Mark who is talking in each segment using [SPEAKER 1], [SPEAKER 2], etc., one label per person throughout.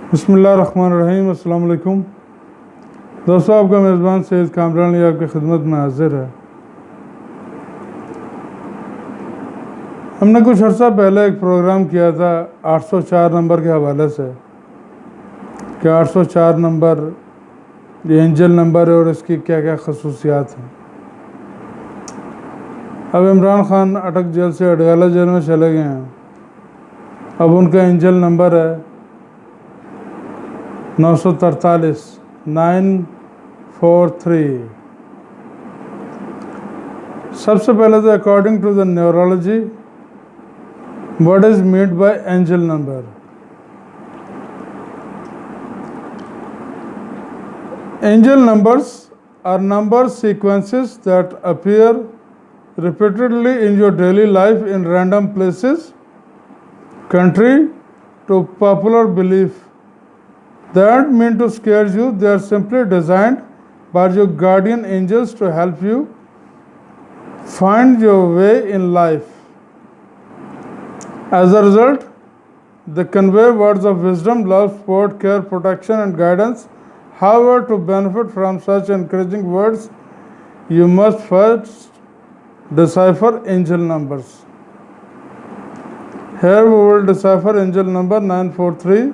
[SPEAKER 1] बिस्मिल्लाहिर्रहमानिर्रहीम। अस्सलाम वालेकुम दोस्तों, आपका मेज़बान सैयद कामरान आपकी खिदमत में हाजिर है। हमने कुछ अर्सा पहले एक प्रोग्राम किया था 804 नंबर के हवाले से कि 804 नंबर ये एंजल नंबर है और इसकी क्या क्या खसूसियात हैं। अब इमरान खान अटक जेल से अडयाला जेल में चले गए हैं। अब उनका एंजल नंबर है 943 943। सबसे पहले तो according to the neurology what is meant by angel number. Angel numbers are number sequences that appear repeatedly in your daily life in random places. Contrary to popular belief that mean to scare you, they are simply designed by your guardian angels to help you find your way in life. As a result, they convey words of wisdom, love, support, care, protection, and guidance. However, to benefit from such encouraging words, you must first decipher angel numbers. Here we will decipher angel number 943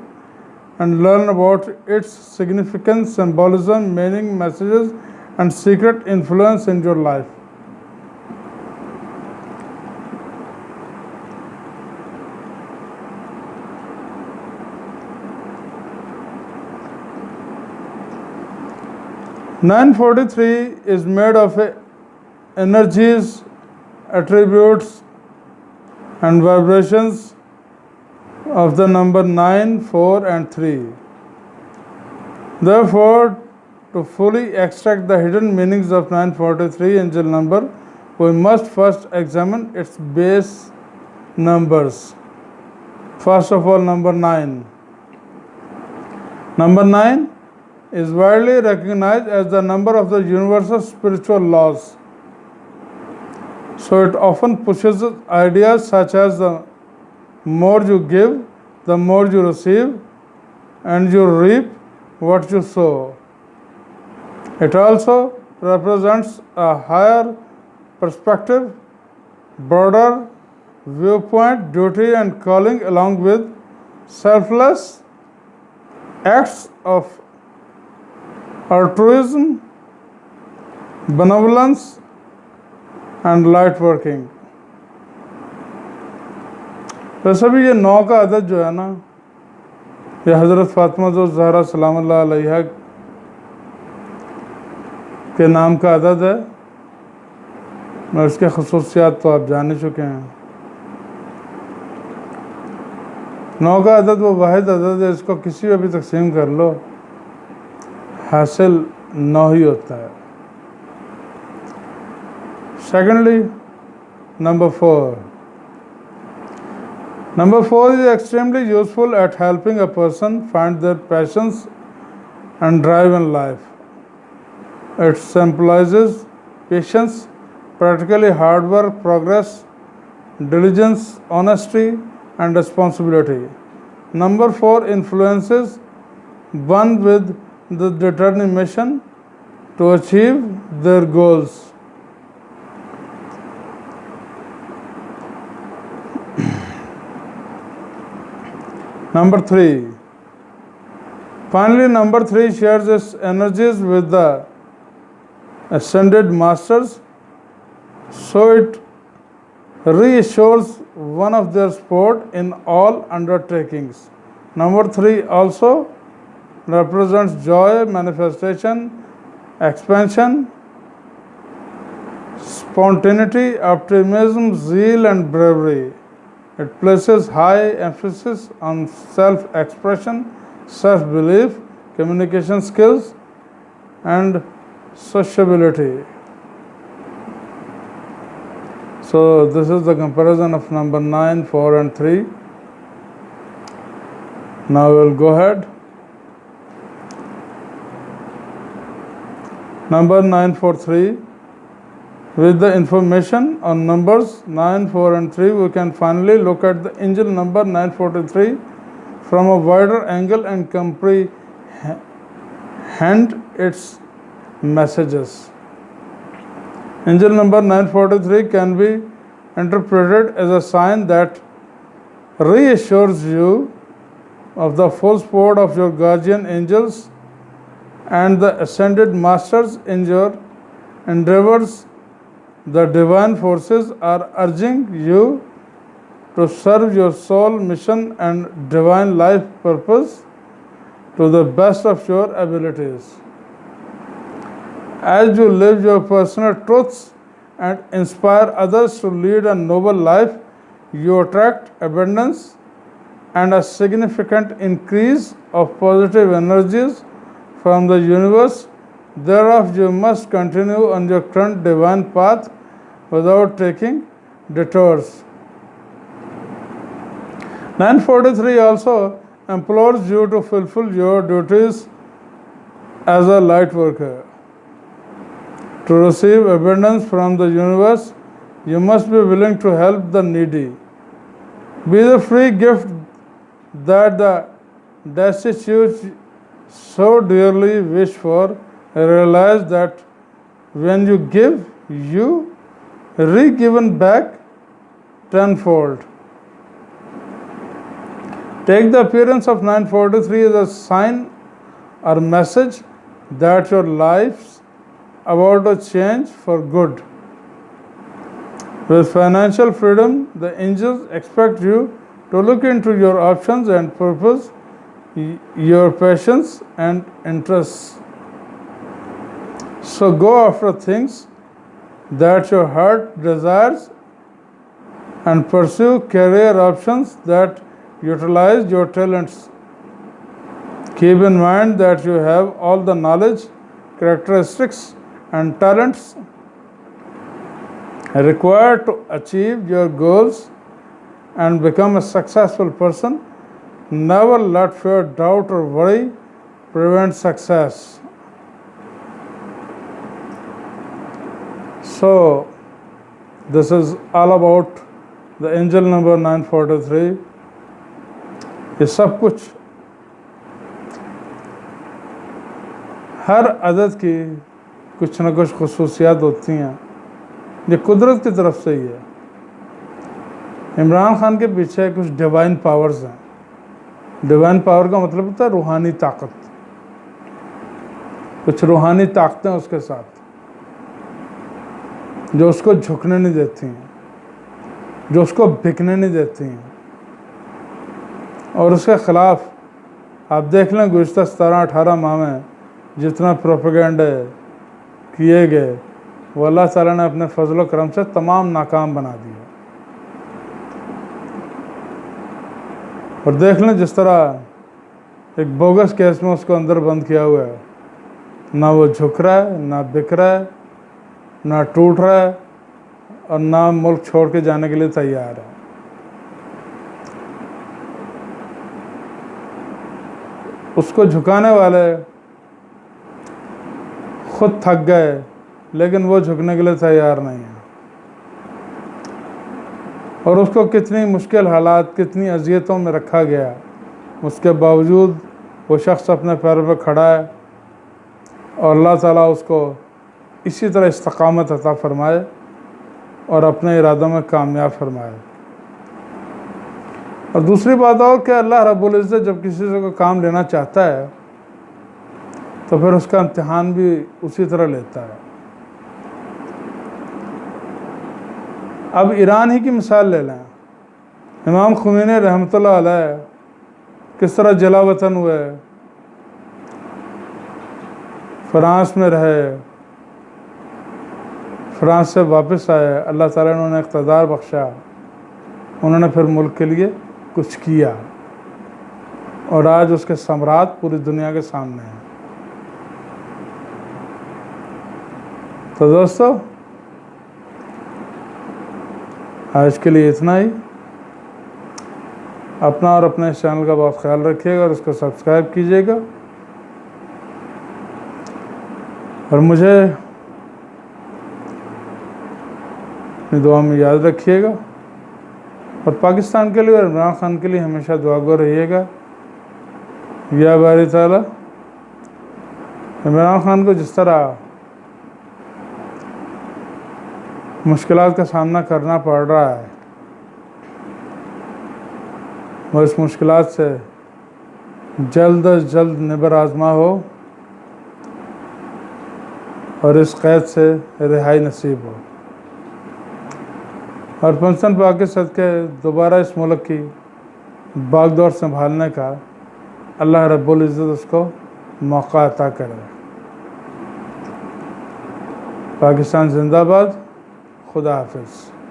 [SPEAKER 1] and learn about its significance, symbolism, meaning, messages, and secret influence in your life. (943) is made of energies, attributes, and vibrations of the number 9, 4, and 3. Therefore, to fully extract the hidden meanings of 943 angel number, we must first examine its base numbers. First of all, number 9. Number 9 is widely recognized as the number of the universal spiritual laws. So it often pushes ideas such as the more you give, the more you receive, and you reap what you sow. It also represents a higher perspective, broader viewpoint, duty, and calling, along with selfless acts of altruism, benevolence, and light working. वैसे भी ये 9 का अदद जो है ना, ये हज़रत फ़ातिमा ज़हरा सलामुल्लाह अलैहा के नाम का अदद है और इसके खसूसियात तो आप जान ही चुके हैं। 9 का अदद वो वाहिद अदद है, इसको किसी में भी तकसीम कर लो हासिल 9 ही होता है। Secondly, number 4. Number 4 is extremely useful at helping a person find their passions and drive in life. It symbolizes patience, practically hard work, progress, diligence, honesty, and responsibility. Number 4 influences one with the determination to achieve their goals. Number 3. Finally, number 3 shares its energies with the ascended masters, so it reassures one of their support in all undertakings. Number 3 also represents joy, manifestation, expansion, spontaneity, optimism, zeal, and bravery. It places high emphasis on self-expression, self-belief, communication skills, and sociability. So this is the comparison of number 9, 4, and 3. Now we'll go ahead. Number 943. With the information on numbers 9, 4, and 3, we can finally look at the angel number 943 from a wider angle and comprehend its messages. Angel number 943 can be interpreted as a sign that reassures you of the full support of your guardian angels and the ascended masters in your endeavors. The divine forces are urging you to serve your soul mission and divine life purpose to the best of your abilities. As you live your personal truths and inspire others to lead a noble life, you attract abundance and a significant increase of positive energies from the universe. Thereof, you must continue on your current divine path without taking detours. 943 also implores you to fulfill your duties as a light worker. To receive abundance from the universe, you must be willing to help the needy. Be the free gift that the destitute so dearly wish for. Realize that when you give, you re-given back tenfold. Take the appearance of 943 as a sign or message that your life's about to change for good. With financial freedom, the angels expect you to look into your options and purpose, your passions and interests. So go after things that your heart desires and pursue career options that utilize your talents. Keep in mind that you have all the knowledge, characteristics, and talents required to achieve your goals and become a successful person. Never let fear, doubt, or worry prevent success. So, this is all about the angel number 943. ये सब कुछ हर अदद की कुछ न कुछ खुसूसियात होती हैं, ये कुदरत की तरफ से ही है। इमरान खान के पीछे कुछ डिवाइन पावर्स हैं। डिवाइन पावर का मतलब होता है रूहानी ताकत, कुछ रूहानी ताकतें उसके साथ जो उसको झुकने नहीं देती हैं, जो उसको बिकने नहीं देती हैं। और उसके ख़िलाफ़ आप देख लें गुज़श्ता 17-18 माह में जितना प्रोपेगेंडा किए गए वो अल्लाह ताला ने अपने फजल करम से तमाम नाकाम बना दिया। और देख लें जिस तरह एक बोगस केस में उसको अंदर बंद किया हुआ है, ना वो झुक रहा है, ना बिक रहा है, ना टूट रहा है और ना मुल्क छोड़ के जाने के लिए तैयार है। उसको झुकाने वाले खुद थक गए लेकिन वो झुकने के लिए तैयार नहीं है। और उसको कितनी मुश्किल हालात, कितनी अजियतों में रखा गया, उसके बावजूद वो शख्स अपने पैरों पर खड़ा है और अल्लाह ताला उसको इसी तरह इस्तकामत अता फरमाए और अपने इरादों में कामयाब फरमाए। और दूसरी बात और कि अल्लाह रब्बुल इज़्ज़त जब किसी से कोई काम लेना चाहता है तो फिर उसका इम्तिहान भी उसी तरह लेता है। अब ईरान ही की मिसाल ले लें। इमाम खुमैनी रहमतुल्लाह अलैह किस तरह जला वतन हुए, फ्रांस में रहे, फ्रांस से वापस आए, अल्लाह ताला ने उन्हें इक़्तिदार बख्शा, उन्होंने फिर मुल्क के लिए कुछ किया और आज उसके सम्राट पूरी दुनिया के सामने हैं। तो दोस्तों आज के लिए इतना ही। अपना और अपने चैनल का बहुत ख्याल रखिएगा और उसको सब्सक्राइब कीजिएगा और मुझे अपनी दुआ में याद रखिएगा और पाकिस्तान के लिए और इमरान खान के लिए हमेशा दुआगो रहिएगा। या बारी ताला इमरान खान को जिस तरह मुश्किलात का सामना करना पड़ रहा है, वो इस मुश्किलात से जल्द अज जल्द निबर आज़मा हो और इस कैद से रिहाई नसीब हो, और पंचतन पाक के सदक़े दोबारा इस मुल्क की बागडोर संभालने का अल्लाह रब्बुल इज़्ज़त उसको मौका अता करे। पाकिस्तान जिंदाबाद। खुदा हाफिज़।